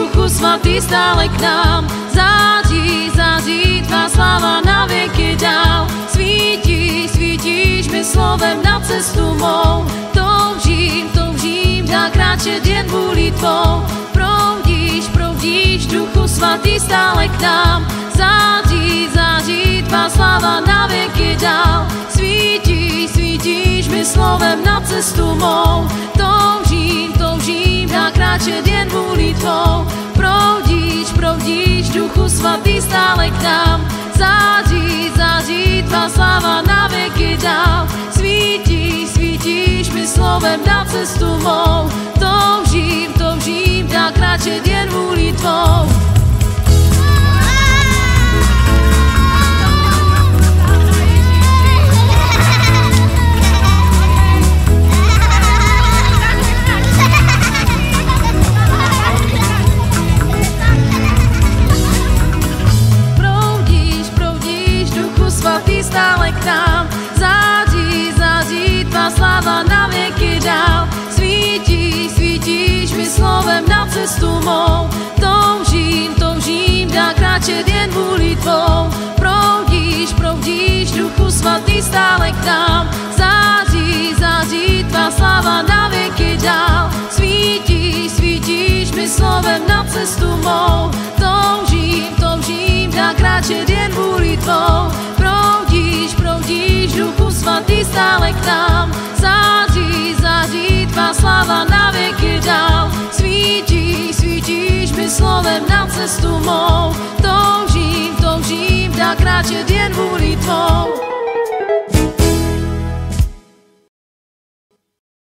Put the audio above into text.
Duchu Svatý, stále k nám. Zádí, zádí, tvá sláva na věky dál. Svítí, svítíš mi slovem na cestu mou. Toužím, toužím, dál kráčet jen vůlí tvou. Proudíš, proudíš, Duchu Svatý, stále k nám. Zádí, zádí, tvá sláva na věky dál. Svítí, svítíš mi slovem na cestu mou. Toužím, toužím, dál kráčet jen vůlí tvou. Proudíš, proudíš, Duchu Svatý, stále k nám. Zádí, zádí, tvá sláva na věky dál. Svítí, svítíš mi slovem na cestu mou. Toužím, toužím, dál kráčet jen vůlí tvou. Stále k nám, zádí, zádí, tvá sláva na věky dál. Svítí, svítíš mi slovem na cestu mou. Toužím, toužím, dál kráčet jen vůlí tvou. Proudíš, proudíš, Duchu Svatý, stále k nám. Zádí, zádí, tvá sláva na věky dál. Svítí, svítíš mi slovem na cestu mou. Toužím, toužím, dál kráčet jen vůlí tvou. Proudíš, proudíš, Duchu Svatý, stále k nám. Zádí, zádí, tvá sláva na věky dál. Svítí, svítíš mi slovem na cestu mou. Toužím, toužím, dál kráčet jen vůlí tvou.